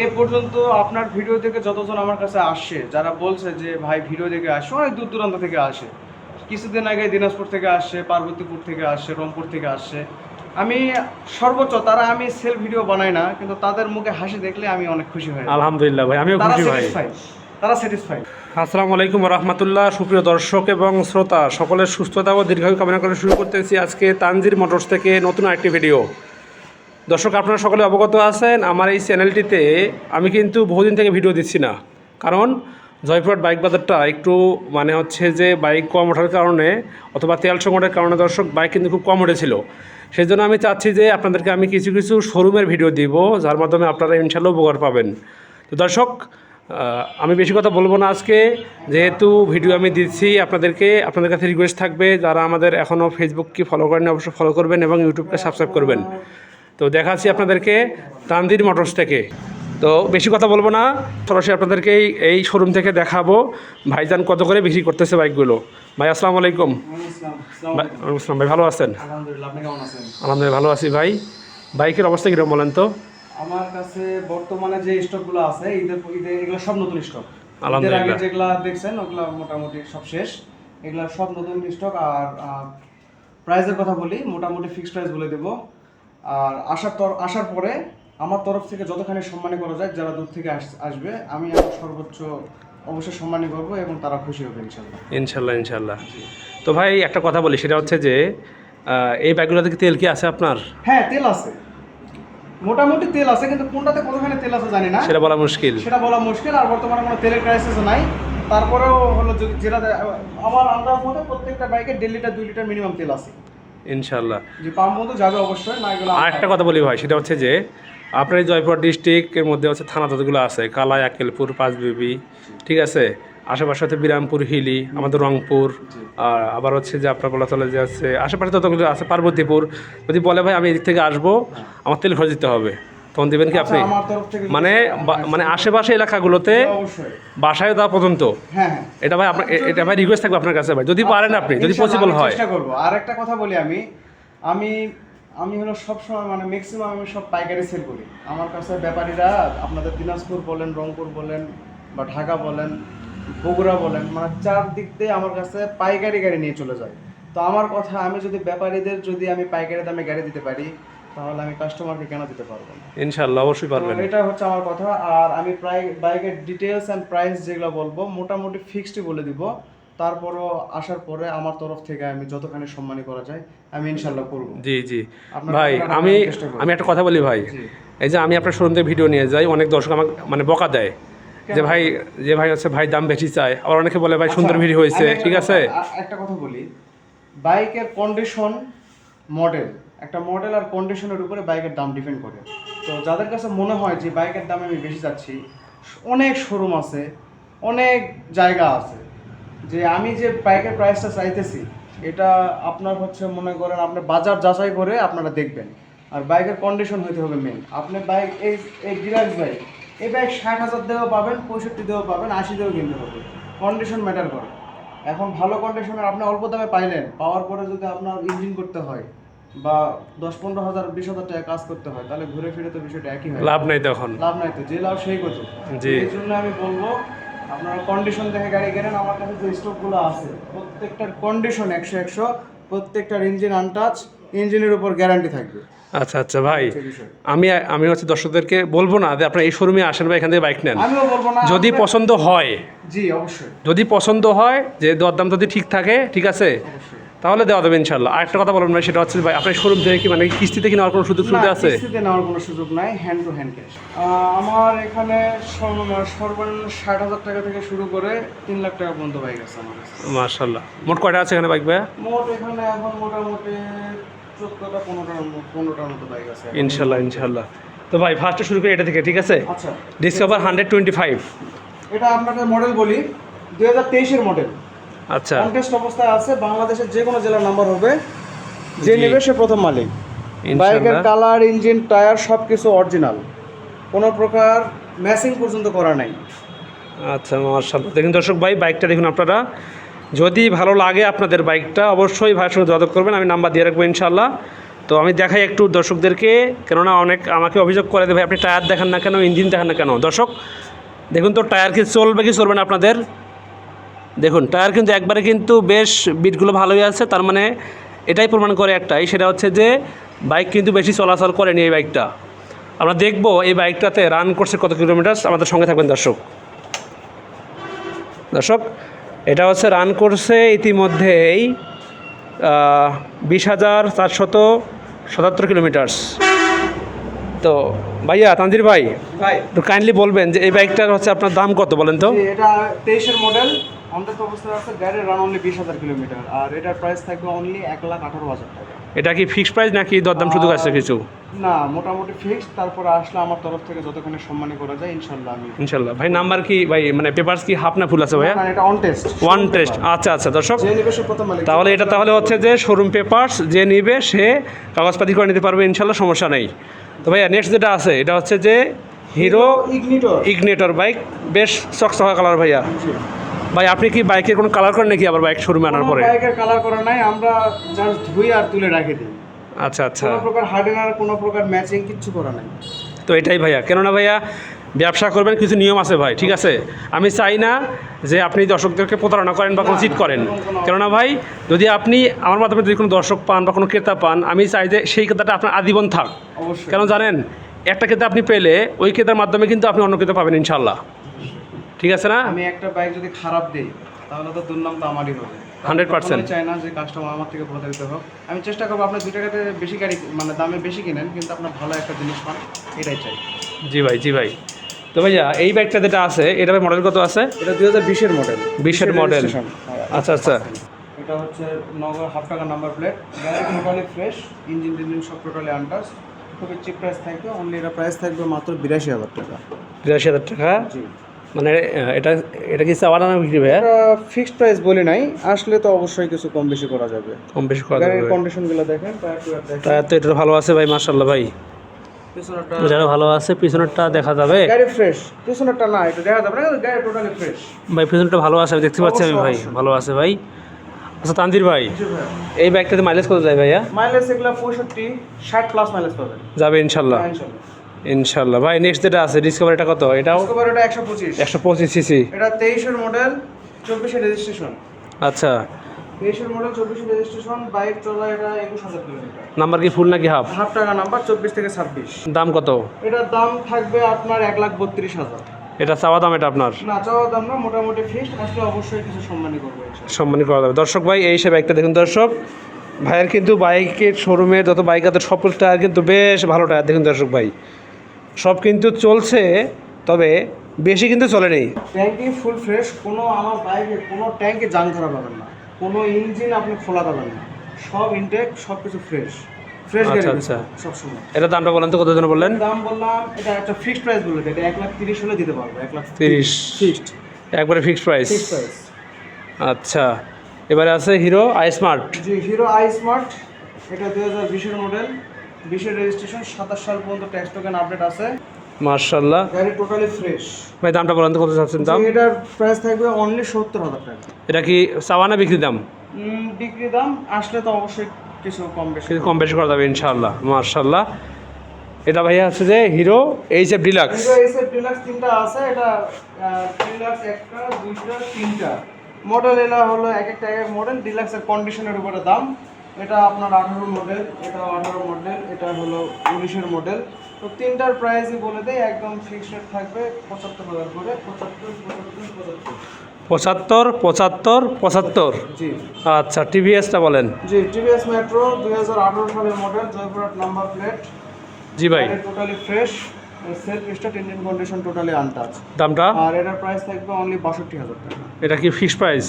এ পর্যন্ত আপনার ভিডিও দেখে যতজন আমার কাছে আসছে, যারা বলছে যে ভাই ভিডিও দেখে আসে, অনেক দূর দূরান্ত থেকে আসে। কিছুদিন আগে দিনাজপুর থেকে আসছে, পার্বতীপুর থেকে আসছে, রংপুর থেকে আসছে। আমি সর্বোচ্চ আমি সেল ভিডিও বানাই না, কিন্তু তাদের মুখে হাসি দেখলে আমি অনেক খুশি হই। আলহামদুলিল্লাহ ভাই, আমিও খুশি ভাই। তারা স্যাটিসফাইড। আসসালামু আলাইকুম রহমতুল্লাহ। সুপ্রিয় দর্শক এবং শ্রোতা সকলের সুস্থতা ও দীর্ঘায়ু কামনা করে শুরু করতেছি আজকে তানজির মোটরস থেকে নতুন আরেকটি ভিডিও। দর্শক, আপনারা সকলে অবগত আছেন আমার এই চ্যানেলটিতে আমি কিন্তু বহুদিন থেকে ভিডিও দিচ্ছি না, কারণ জয়পুরহাট বাইক বাজারটা একটু হচ্ছে যে বাইক কম ওঠার কারণে অথবা তেল সংকটের কারণে দর্শক বাইক কিন্তু খুব কম উঠেছিল। সেই জন্য আমি চাচ্ছি যে আপনাদেরকে আমি কিছু কিছু শোরুমের ভিডিও দিব, যার মাধ্যমে আপনারা ইনশাল্লাহ উপকার পাবেন। তো দর্শক, আমি বেশি কথা বলবো না আজকে, যেহেতু ভিডিও আমি দিচ্ছি আপনাদের কাছে রিকোয়েস্ট থাকবে, যারা আমাদের এখনও ফেসবুককে ফলো করেন অবশ্যই ফলো করবেন এবং ইউটিউবকে সাবস্ক্রাইব করবেন। তো দেখাচ্ছি আপনাদেরকে তানজির মোটরস থেকে। তো বেশি কথা বলবো না, সরাসরি আপনাদেরকে এই শোরুম থেকে দেখাবো ভাইজান কত করে বিক্রি করতেছে বাইকগুলো। ভাই আসসালামু আলাইকুম। আসসালাম ভাই, ভালো আছেন? আলহামদুলিল্লাহ, আপনি কেমন আছেন? আলহামদুলিল্লাহ ভালো আছি ভাই। বাইকের অবস্থা কীরকম বলেন তো? আমার কাছে বর্তমানে যে স্টকগুলো আছে, ঈদের এগুলো সব নতুন স্টক। আলহামদুলিল্লাহ, ঈদের আগে যেগুলা দেখছেন ওগুলা মোটামুটি সব শেষ। এগুলা সব নতুন স্টক। আর প্রাইসের কথা বলি, মোটামুটি ফিক্সড প্রাইস বলে দেব। আর আসার পরে আমার তরফ থেকে যতখানি সম্মানী করা যায়, যারা দূর থেকে আসবে, আমি আমার সর্বোচ্চ অবশ্যই সম্মানী করবো এবং তারা খুশি হবে ইনশাল্লাহ। ইনশাল্লাহ ইনশাল্লাহ। তো ভাই একটা কথা বলি, সেটা হচ্ছে যে এই বাইকগুলোতে তেল কি আছে আপনার? হ্যাঁ, তেল আছে, মোটামুটি তেল আছে, কিন্তু কোনটাতে কতখানি তেল আছে জানি না, সেটা বলা মুশকিল। আর বর্তমানে কোনো তেলের ক্রাইসিসও নাই। তারপরেও হলো যেটা আমার আন্দাজ মতে প্রত্যেকটা বাইকে 1.5 লিটার 2 লিটার মিনিমাম তেল আছে ইনশাল্লাহ। যে পাম্প মতো যাবে অবশ্যই না। এগুলো আর একটা কথা বলি ভাই, সেটা হচ্ছে যে আপনার এই জয়পুরহাট ডিস্ট্রিক্টের মধ্যে হচ্ছে থানা যতগুলো আছে, কালাই, আক্কেলপুর, পাঁচবিবি, ঠিক আছে, আশেপাশে হচ্ছে বিরামপুর, হিলি, আমাদের রংপুর, আর আবার হচ্ছে যে আপনার বলা চলে যে আছে আশেপাশে যতগুলো আছে, পার্বতীপুর। যদি বলে ভাই আমি এদিক থেকে আসবো, আমার তেল খরচ দিতে হবে, তখন দেবেন কি আপনি? মানে আশেপাশে এলাকাগুলোতে বাসায় দেওয়া পর্যন্ত। হ্যাঁ, এটা ভাই এটা ভাই রিকোয়েস্ট থাকবে আপনার কাছে ভাই, যদি পারেন আপনি, যদি পসিবল হয় চেষ্টা করবো। আর একটা কথা বলি, আমি হলো সবসময় ম্যাক্সিমাম আমি সব পাইকারি সেল করি। আমার কাছে ব্যাপারীরা আপনাদের দিনাজপুর বলেন, রংপুর বলেন, বা ঢাকা বলেন, বগুড়া বলেন, চারদিক দিয়ে আমার কাছে পাইকারি গাড়ি নিয়ে চলে যায়। তো আমার কথা, আমি যদি ব্যাপারীদের আমি পাইকারি দামে গাড়ি দিতে পারি, তাহলে আমি কাস্টমারকে কেন দিতে পারবো না? ইনশাআল্লাহ অবশ্যই পারবেন। এটা হচ্ছে আমার কথা। আর আমি প্রায় বাইকের ডিটেলস অ্যান্ড প্রাইস যেগুলো বলবো মোটামুটি ফিক্সডই বলে দিব। তারপরও আসার পরে আমার তরফ থেকে আমি যতখানি সম্মানী করা যায় আমি ইনশাল্লাহ করবো। জি জি ভাই, আমি একটা কথা বলি ভাই, এই যে আমি আপনার শোরুম থেকে ভিডিও নিয়ে যাই, অনেক দর্শক আমাকে বকা দেয় যে ভাই হচ্ছে ভাই দাম বেশি চায়, আবার অনেকে বলে ভাই সুন্দর ভিডিও হয়েছে, ঠিক আছে। একটা কথা বলি, বাইকের কন্ডিশন, মডেল আর কন্ডিশনের উপরে বাইকের দাম ডিপেন্ড করে। তো যাদের কাছে মনে হয় যে বাইকের দাম আমি বেশি যাচ্ছি, অনেক শোরুম আছে, অনেক জায়গা আছে, যে আমি যে বাইকের প্রাইসটা চাইতেছি এটা আপনার হচ্ছে মনে করেন আপনি বাজার যাচাই করে আপনারা দেখবেন। আর বাইকের কন্ডিশন হইতে হবে মেন। আপনি বাইক এই ডিলাক্স বাইক, এই বাইক 60,000 দিয়েও পাবেন, 65 দিয়েও পাবেন, 80 দিয়েও কিনতে হবে। কন্ডিশন ম্যাটার করে। এখন ভালো কন্ডিশনের আপনি অল্প দামে পাইলেন, পাওয়ার পরে যদি আপনার ইঞ্জিন করতে হয় বা 10-15 হাজার 20,000 টাকা কাজ করতে হয়, তাহলে ঘুরে ফিরে তো বিষয়টা একই হয়। লাভ নাই তখন, যে লাভ সেই কত। এই জন্য আমি বলবো আপনারা কন্ডিশন দেখে গাড়ি কেনেন। আমার কাছে যে স্টকগুলো আছে প্রত্যেকটার কন্ডিশন 100, প্রত্যেকটার ইঞ্জিন আনটাচ, ইঞ্জিনের উপর গ্যারান্টি থাকবে। আচ্ছা আচ্ছা ভাই, আমি হচ্ছে দর্শকদেরকে বলবো না যে আপনারা এই শোরুমে আসেন বা এখান থেকে বাইক নেন, আমিও বলবো না। যদি পছন্দ হয়, জি অবশ্যই, যদি পছন্দ হয় যে দরদাম যদি ঠিক থাকে, ঠিক আছে, তাহলে দেওয়া দেবে ইনশাল্লাহ। আর একটা কথা বলবেন ভাই, সেটা হচ্ছে ভাই আপনার শোরুম থেকে কি কিস্তিতে কি নেওয়ার কোনো সুযোগ সুবিধা আছে? কিস্তিতে নেওয়ার কোনো সুযোগ নাই, হ্যান্ড টু হ্যান্ড ক্যাশ। আমার এখানে সর্বনিম্ন 60,000 টাকা থেকে শুরু করে 3 লাখ টাকা পর্যন্ত বাইক আছে আমার কাছে। মাশাআল্লাহ। মোট কয়টা আছে এখানে বাইক ভাই? মোট এখানে এখন মোটামুটি 14-15টার মতো বাইক আছে ইনশাল্লাহ। তো ভাই ফার্স্টে শুরু করি এটা থেকে, ঠিক আছে? আচ্ছা, ডিসকভার 125। এটা আপনাকে মডেল বলি, 2023-এর মডেল। আচ্ছা, কন্টেস্ট অবস্থায় আছে, বাংলাদেশের যে কোনো জেলার নাম্বার হবে, যে নেবে সে প্রথম মালিক। বাইকের কালার, ইঞ্জিন, টায়ার সব কিছু অরিজিনাল, কোনো প্রকার ম্যাচিং পর্যন্ত করা নাই। আচ্ছা মাশাআল্লাহ। দেখুন দর্শক ভাই, বাইকটা দেখুন আপনারা, যদি ভালো লাগে আপনাদের বাইকটা অবশ্যই ভাইয়ের সঙ্গে যোগাযোগ করবেন, আমি নাম্বার দিয়ে রাখবো ইনশাআল্লাহ। তো আমি দেখাই একটু দর্শকদেরকে, কেননা অনেক আমাকে অভিযোগ করে দেবে আপনি টায়ার দেখান না কেন, ইঞ্জিন দেখান না কেন। দর্শক দেখুন তো টায়ার কি চলবে কি চলবে না আপনাদের। দেখুন টায়ার কিন্তু একবারে কিন্তু বেশ বিটগুলো ভালোই আছে, তার মানে এটাই প্রমাণ করে একটাই, সেটা হচ্ছে যে বাইক কিন্তু বেশি চলাচল করেনি এই বাইকটা। আমরা দেখবো এই বাইকটাতে রান করছে কত কিলোমিটার, আমাদের সঙ্গে থাকবেন দর্শক। দর্শক এটা হচ্ছে রান করছে ইতিমধ্যেই 20,477 কিলোমিটার্স। তো ভাইয়া তানজির ভাই ভাই একটু কাইন্ডলি বলবেন যে এই বাইকটার হচ্ছে আপনার দাম কত বলেন তো। এটা 23-এর মডেল, আমাদের তো অবস্থা আছে গাড়ির রান অনলি 20,000 কিলোমিটার, আর এটার প্রাইস থাকবে অনলি 1,18,000 টাকা। এটা কি ফিক্সড প্রাইস নাকি দরদাম সুযোগ আছে কিছু? না, মোটামুটি ফিক্সড, তারপরে আসলে আমার তরফ থেকে যতখানি সম্মানী করা যায় ইনশাল্লাহ আমি। ইনশাল্লাহ। ভাই নাম্বার কি ভাই, মানে পেপারস কি হাফ না ফুল আছে ভাইয়া? না, এটা অন টেস্ট, ওয়ান টেস্ট। আচ্ছা আচ্ছা দর্শক, যে নিবে সে প্রথম মালিক। তাহলে এটা তাহলে হচ্ছে যে শোরুম পেপারস যে নিবে সে কাগজপাতি করে নিতে পারবে ইনশাল্লাহ, সমস্যা নেই। তো ভাইয়া নেক্সট যেটা আছে এটা হচ্ছে যে হিরো ইগনিটর বাইক, বেশ চকচকা কালার ভাইয়া। ভাই আপনি কি বাইকের কোনো কালার করেন নাকি আবার বাইক শোরুমে আনার পরে? বাইকের কালার করা নাই, আমরা জাস্ট ধুই আর তুলে রেখে দিই। আচ্ছা আচ্ছা, কোনো প্রকার হার্ডেনার, কোনো প্রকার ম্যাচিং কিচ্ছু করা নাই। তো এটাই ভাইয়া, কেননা ভাইয়া ব্যবসা করবেন কিছু নিয়ম আছে ভাই, ঠিক আছে? আমি চাই না যে আপনি দর্শকদেরকে প্রতারণা করেন বা কোনো চিট করেন, কেননা ভাই যদি আপনি আমার মাধ্যমে যদি কোনো দর্শক পান বা কোনো ক্রেতা পান, আমি চাই যে সেই ক্রেতাটা আপনার আজীবন থাক। অবশ্যই। কেন জানেন, একটা ক্রেতা আপনি পেলে ওই ক্রেতার মাধ্যমে কিন্তু আপনি অন্য ক্রেতা পাবেন ইনশাল্লাহ, ঠিক আছে না? আমি একটা বাইক যদি খারাপ দিই তাহলে তো দুর্নাম তো আমারই হবে। 100%। চাই না যে কাস্টমার আমার থেকে প্রতারিত হোক। আমি চেষ্টা করবো আপনি 2 টাকাতে বেশি গাড়ি মানে দামে বেশি কিনেন, কিন্তু আপনার ভালো একটা জিনিস পান, এটাই চাই। জি ভাই, জি ভাই। তো ভাইয়া এই বাইকটা যেটা আছে এটা মডেল কত আছে? এটা 2020-এর মডেল। 20-এর মডেল। আচ্ছা আচ্ছা, এটা হচ্ছে নগর হাফ টাকা নাম্বার প্লেট, গাড়ি টোটালি ফ্রেশ, ইঞ্জিন টিঞ্জিন সব টোটালি আনটাচ, খুবই চিপ প্রাইস থাকবে। অনলি এটা প্রাইস থাকবে মাত্র 82,000 টাকা। 82,000 টাকা। জি, মানে এটা এটা কি চাওয়া না বিক্রি ভাইয়া? এটা ফিক্সড প্রাইস বলি নাই, আসলে তো অবশ্যই কিছু কম বেশি করা যাবে। কম বেশি করা গাড়ির যাবে। কন্ডিশনগুলো দেখেন, টায়ার টুয়ার দেখেন, টায়ার তো এটা ভালো আছে ভাই, মাশাআল্লাহ ভাই। পিছনেরটা যারা ভালো আছে পিছনেরটা দেখা যাবে গাড়ি ফ্রেশ, পিছনেরটা না এটা দেখা যাবে না, গাড়ি টোটালি ফ্রেশ। ভাই, পিছনেরটা ভালো আছে আমি দেখতে পাচ্ছি আমি ভাই, অবশ্যই। ভালো আছে ভাই। আচ্ছা তানজির ভাই, জি ভাই, এই বাইকটাতে মাইলেজ কত যায় ভাইয়া? মাইলেজ এগুলো 65-60 প্লাস মাইলেজ পাবেন যাবে ইনশাল্লাহ, ইনশাআল্লাহ। ইনশাল্লাহ। ভাই নেক্সট যেটা আছে ডিসকভার, এটা কত? এটাও ডিসকভার, এটা 125। 125 সিসি। এটা 23-এর মডেল, 24-এর রেজিস্ট্রেশন। আচ্ছা, 23-এর মডেল, 24-এর রেজিস্ট্রেশন, বাইক চলা এটা 21,000 কিলোমিটার। নাম্বার কি ফুল নাকি হাফ? হাফ টাকা নাম্বার, 24 থেকে 26। দাম কত? এটার দাম থাকবে আপনার 1,32,000। এটা চাওয়া দাম এটা আপনার? না, চাওয়া দাম না, মোটামুটি ফিক্সড, আসলে অবশ্যই কিছু সম্মানই করবো ইনশাআল্লাহ। সম্মানিত করা যাবে। দর্শক ভাই এই সব বাইকটা দেখুন দর্শক, ভাইয়ের কিন্তু বাইকের শোরুমের যত বাইক আছে সব টায়ার কিন্তু বেশ ভালো টায়ার দেখুন দর্শক ভাই, সব কিন্তু চলছে, তবে বেশি কিন্তু চলে নেই। ট্যাঙ্কি ফুল ফ্রেশ, কোনো আমার বাইকে কোনো ট্যাঙ্কে জাং ধরা পাবেন না, কোনো ইঞ্জিন আপনি খোলা পাবেন না, সব ইনটেক, সব কিছু ফ্রেশ ফ্রেশ গাড়ি আচ্ছা, আচ্ছা। সবসময়। এটা দামটা বলেন তো, কত জন বললেন? দাম বললাম, এটা একটা ফিক্সড প্রাইস বলে, এটা 1,30,000 হলে দিতে পারবো। 30 ফিক্সড, একবারে ফিক্সড প্রাইস। Fixed price. আচ্ছা, এবারে আছে hero I smart. G, hero I smart, এটা 2020-এর মডেল, 20-এর রেজিস্ট্রেশন, 27 সাল পর্যন্ত ট্যাক্স টোকেন আপডেট আছে, মার্শাল্লাহ। গাড়ি টোটালি ফ্রেশ। ভাই দামটা বলেন তো, কত চাচ্ছেন দাম? এটার প্রাইস থাকবে অনলি 70,000 টাকা। এটা কি চাওয়া না বিক্রি দাম? বিক্রি দাম আসলে তো অবশ্যই কিছু কম বেশি। কিছু কম বেশি করা যাবে ইনশাআল্লাহ, মার্শাল্লাহ। এটা ভাইয়া আছে যে hero HF deluxe. Hero HF deluxe 3টা আছে, এটা ডিলাক্স 1টা 2টা 3টা মডেল, এলা হলো এক একটা এক মডেল, ডিলাক্সের কন্ডিশনের উপরে দাম। এটা আপনার 18 মডেল, এটা 18 মডেল, এটা হলো 19-এর মডেল। তো 3টার প্রাইসই বলে দেয়, একদম ফিক্সড রেট থাকবে 75,000 করে। 75, 75, 75। জি আচ্ছা, টিভিএসটা বলেন। জি, টিভিএস মেট্রো 2018 সালের মডেল, জয়পুরহাট নাম্বার প্লেট। জি ভাই, totally fresh, self start, engine condition totally untouch. দামটা? আর এটার প্রাইস থাকবে অনলি 62,000 টাকা। এটা কি ফিক্সড প্রাইস?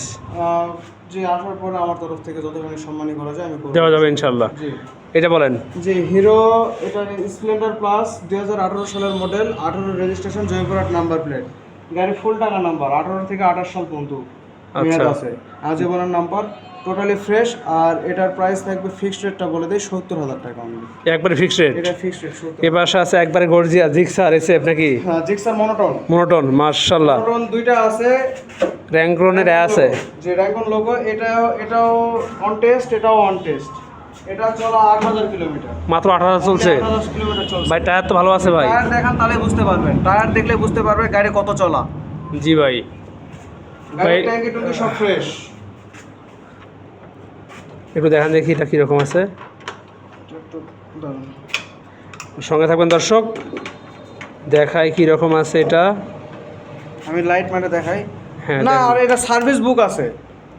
জি, আসার পরে আমার তরফ থেকে যতখানি সম্মানী করা যায় আমি করব। দেওয়া যাবে ইনশাআল্লাহ। জি এটা বলেন। জি, হিরো, এটা স্প্লেন্ডার প্লাস, 2018 সালের model, 18 registration, Joypurhat number plate, গাড়ি ফুল টাকা নাম্বার, 18 থেকে 28 সাল পর্যন্ত মেয়াদ আছে, আজীবনের নাম্বার, টোটালি ফ্রেশ। আর এটার প্রাইস থাকবে ফিক্সড রেটটা বলে দেয় 70,000 টাকা অনলি। একবারে ফিক্সড রেট? এটা ফিক্সড রেট 70। এ পাশে আছে একবারে গর্জিয়া জিক্সার এসএফ নাকি? হ্যাঁ, জিক্সার মনোটন। মনোটন, মাশাআল্লাহ। মনোটন 2টা আছে, র্যাঙ্করনের আছে। যে র্যাঙ্কন লোগো, এটাও অন টেস্ট, এটাও অন টেস্ট। এটা চলা 8000 কিলোমিটার। মাত্র 8000 চলছে 8000 কিলোমিটার চলছে। ভাই। টায়ার তো ভালো আছে ভাই। টায়ার দেখান তাহলে বুঝতে পারবেন, টায়ার দেখলে বুঝতে পারবে গাড়ি কত চলা। জি ভাই। গাড়ির ট্যাঙ্কি টুঙ্কি সব ফ্রেশ। একটু দেখান দেখি এটা কীরকম আছে। একটু দাঁড়ান। সঙ্গে থাকবেন দর্শক, দেখাই কীরকম আছে এটা। আমি লাইট মারে দেখাই। হ্যাঁ না, দেখুন। আর এটা সার্ভিস বুক আছে,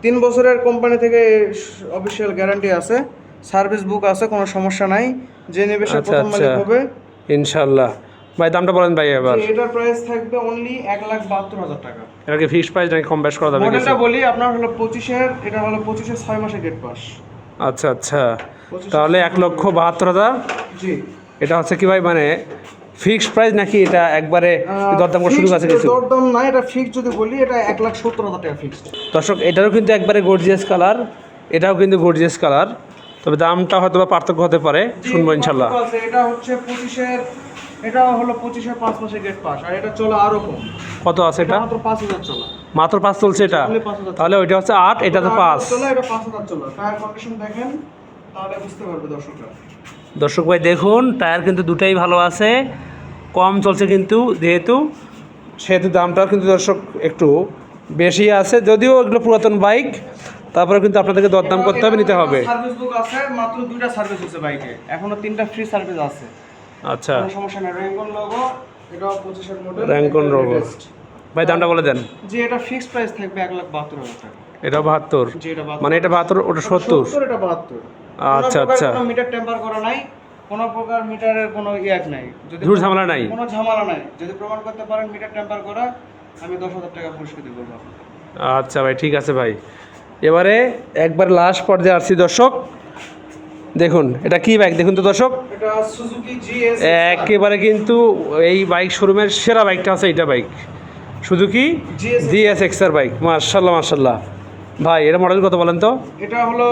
3 বছরের কোম্পানি থেকে অফিসিয়াল গ্যারান্টি আছে, সার্ভিস বুক আছে, কোনো সমস্যা নাই। যে নেবে সে আচ্ছা, প্রথম মালিক আচ্ছা। হবে। ইনশাল্লাহ। ভাই দামটা বলেন ভাই এবার। যে এটার প্রাইস থাকবে অনলি 1,72,000 টাকা। এটা কি ফিক্সড প্রাইস নাকি কম বেশ করা যাবে কিছু? মডেলটা বলি আপনার হলো 25-এর, এটা হলো 25-এর 6 মাসের গেট পাস। আচ্ছা আচ্ছা, তাহলে 1,72,000। জি। এটা হচ্ছে কি ভাই মানে ফিক্সড প্রাইস নাকি এটা একবারে দরদাম করার সুযোগ আছে কিছু? দরদাম না, এটা ফিক্সড যদি বলি এটা 1,70,000 টাকা ফিক্সড। দর্শক এটারও কিন্তু একবারে গর্জিয়াস কালার, এটাও কিন্তু গর্জিয়াস কালার, তবে দামটা হয়তো বা পার্থক্য হতে পারে, শুনবো ইনশাল্লাহ। এটা হচ্ছে 25-এর, এটা হলো 25-এর 5 মাসের গেট পাস, আর এটা চলে আরো কম। কত আছে এটা? মাত্র 5,000 চলা। মাত্র 5 চলছে এটা? Only 5,000 তাহলে ওইটা হচ্ছে 8, এটা তো 5। চলে, এটা 5,000 চলা। টায়ার কন্ডিশন দেখেন তাহলে বুঝতে পারবে দর্শকরা। দর্শক ভাই দেখুন, টায়ার কিন্তু দুটাই ভালো আছে, কম চলছে কিন্তু যেহেতু, সেহেতু দামটাও কিন্তু দর্শক একটু বেশি আছে, যদিও এগুলো পুরাতন বাইক, তারপরে কিন্তু আপনাদেরকে দরদাম করতে হবে, নিতে হবে। সার্ভিস বুক আছে, মাত্র 2টা সার্ভিস হচ্ছে বাইকে, এখনো 3টা ফ্রি সার্ভিস আছে। আচ্ছা, কোনো সমস্যা নেই। র্যাঙ্কন লোগো, এটাও 25-এর মডেল। র্যাঙ্কন লোগো। ভাই দামটা বলে দেন। যে এটা ফিক্সড প্রাইস থাকবে 1,72,000 টাকা। এটা 72? যে এটা 72, মানে এটা 72, ওটা 70? এটা 72। আচ্ছা আচ্ছা, কোনো মিটার টেম্পার করা নাই, কোনো প্রকার মিটারের কোনো ইয়াক নাই, যদি ঝুট ঝামেলা নাই? কোনো ঝামেলা নাই। যদি প্রমাণ করতে পারেন মিটার টেম্পার করা, আমি 10,000 টাকা পুরস্কৃত করবো আপনাকে। আচ্ছা ভাই, ঠিক আছে ভাই। এবারে একবার লাস্ট পর্যায়ে আসছি দর্শক, দেখুন এটা কি বাইক দেখুন তো দর্শক। এটা সুজুকি জিএস। একেবারে কিন্তু এই বাইক শোরুমের সেরা বাইকটা আছে এইটা বাইক, সুজুকি GSX-R বাইক। মার্শাল্লাহ মার্শাল্লাহ। ভাই এটা মডেল কত বলেন তো? এটা হলো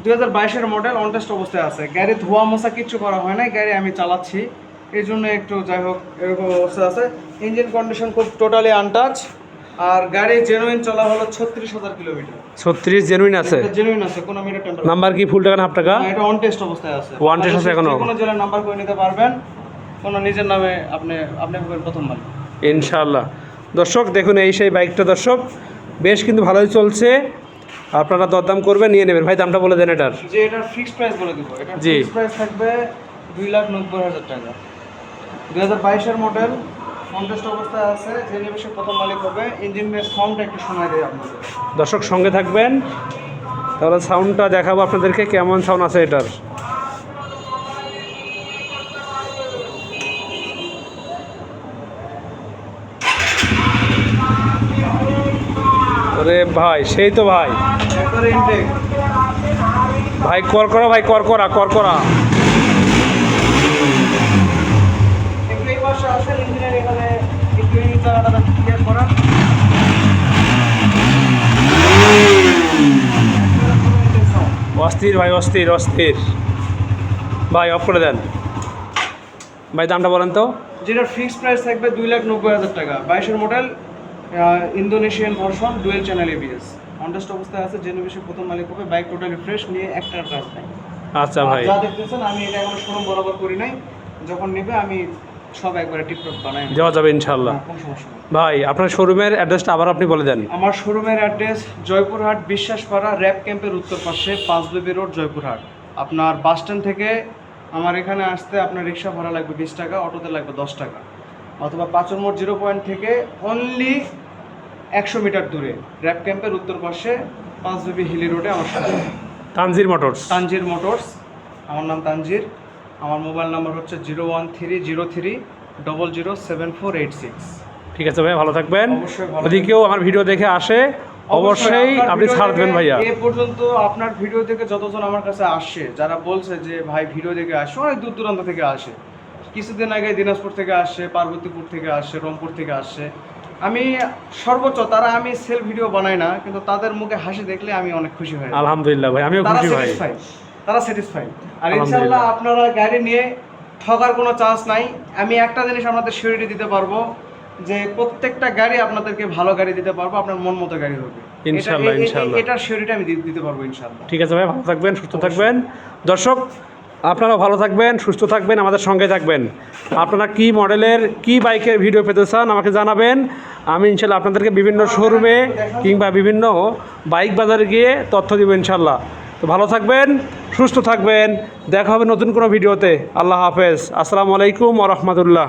2022-এর মডেল, অন টেস্ট অবস্থায় আছে। গাড়ি ধোয়া মোছা কিচ্ছু করা হয় নাই, গাড়ি আমি চালাচ্ছি, এই জন্য একটু যাই হোক এরকম অবস্থা আছে। ইঞ্জিন কন্ডিশন খুব টোটালি আনটাচ, আর গাড়ি জেনুইন চলা হলো 36,000 কিলোমিটার। 36 জেনুইন আছে? জেনুইন আছে, কোনো মিটার টেম্পার। নাম্বার কি ফুল টাকা না হাফ টাকা? এটা অন টেস্ট অবস্থায় আছে। অন টেস্ট আছে এখনো? কোনো জেলার নাম্বার করে নিতে পারবেন, কোনো নিজের নামে আপনি হবেন প্রথম মালিক ইনশাআল্লাহ। দর্শক দেখুন এই সেই বাইকটা দর্শক, বেশ কিন্তু ভালোই চলছে, আপনারা দরদাম করবেন, নিয়ে নেবেন। ভাই দামটা বলে দেন এটার। যে এটার ফিক্সড প্রাইস বলে দিব। এটার জি। ফিক্সড প্রাইস থাকবে 2,90,000 টাকা। 2022-এর মডেল, কন্টেস্ট অবস্থায় আছে, যে নিবেশে প্রথম মালিক হবে। ইঞ্জিনের সাউন্ডটা একটু শোনায় দেয় আপনাদের। দর্শক সঙ্গে থাকবেন, তাহলে সাউন্ডটা দেখাবো আপনাদেরকে কেমন সাউন্ড আছে এটার। আরে ভাই সেই তো ভাই, একবারে ইনটেক। ভাই কর করা, ভাই কর করা, কর করা। একটু এই পাশে আসেন, ইঞ্জিনের এখানে একটু এই জায়গাটা ক্লিয়ার করা। অস্থির ভাই, অস্থির অস্থির। ভাই অফ করে দেন। ভাই দামটা বলেন তো। যেটার ফিক্সড প্রাইস থাকবে 2,90,000 টাকা। 22-এর model, Indonesian version, dual channel ABS, অনটেস্ট অবস্থায় আছে, যে নিবেশে প্রথম মালিক হবে। বাইক টোটালি ফ্রেশ, নিয়ে একটা কাজ নাই। আচ্ছা ভাই, যা দেখতেছেন আমি এটা এখন শোরুম বরাবর করি নাই, যখন নেবে আমি সব একবারে টিপটপ বানাই দেওয়া যাবে ইনশাল্লাহ। কোনো সমস্যা নেই। ভাই আপনার শোরুমের অ্যাড্রেসটা আবার আপনি বলে দেন। আমার শোরুমের অ্যাড্রেস জয়পুরহাট বিশ্বাসপাড়া র্যাব ক্যাম্পের উত্তর পাশে, 5 বেবি রোড, জয়পুরহাট। আপনার বাস স্ট্যান্ড থেকে আমার এখানে আসতে আপনার রিক্সা ভাড়া লাগবে 20 টাকা, অটোতে লাগবে 10 টাকা, অথবা 5 নম্বর 0 পয়েন্ট থেকে অনলি 100 মিটার দূরে র্যাব ক্যাম্পের উত্তর পাশে 5 বেবি হিলি রোডে আমার সাথে। Tangier motors. তানজির মোটরস, আমার নাম তানজির। আমার মোবাইল নাম্বার হচ্ছে 01303007486। ঠিক আছে ভাই, ভালো থাকবেন। অবশ্যই ভালো যদি কেউ আমার ভিডিও দেখে আসে অবশ্যই আপনার আপনি ভিডিও ছাড় দেবেন দেখে ভাইয়া। এ পর্যন্ত আপনার ভিডিও দেখে যতজন আমার কাছে আসে, যারা বলছে যে ভাই ভিডিও দেখে আসে, অনেক দূর দূরান্ত থেকে আসে। কিছুদিন আগে দিনাজপুর থেকে আসে, পার্বতীপুর থেকে আসে, রংপুর থেকে আসে। আমি সর্বোচ্চ তারা, আমি সেল ভিডিও বানাই না, কিন্তু তাদের মুখে হাসি দেখলে আমি অনেক খুশি হই। আলহামদুলিল্লাহ ভাই, আমিও তারা খুশি ভাই। স্যাটিসফাইড, তারা স্যাটিসফাইড। আর আলহামদুলিল্লাহ। ইনশাআল্লাহ আপনারা গাড়ি নিয়ে ঠকার কোনো চান্স নাই। আমি একটা জিনিস আপনাদের সিউরিটি দিতে পারবো যে প্রত্যেকটা গাড়ি আপনাদেরকে ভালো গাড়ি দিতে পারবো, আপনার মন মতো গাড়ি হবে। ইনশাআল্লাহ, ইনশাআল্লাহ। এটার শিওরিটি আমি দিতে পারবো ইনশাআল্লাহ। ঠিক আছে ভাই, ভালো থাকবেন, সুস্থ থাকবেন। দর্শক আপনারাও ভালো থাকবেন, সুস্থ থাকবেন, আমাদের সঙ্গে থাকবেন। আপনারা কি মডেলের কি বাইকের ভিডিও পেতে চান আমাকে জানাবেন। আমি ইনশাল্লাহ আপনাদেরকে বিভিন্ন শোরুমে কিংবা বিভিন্ন বাইক বাজারে গিয়ে তথ্য দিব ইনশাল্লাহ। তো ভালো থাকবেন, সুস্থ থাকবেন, দেখা হবে নতুন কোনো ভিডিওতে। আল্লাহ হাফেজ, আসসালামু আলাইকুম ওয়া রাহমাতুল্লাহ।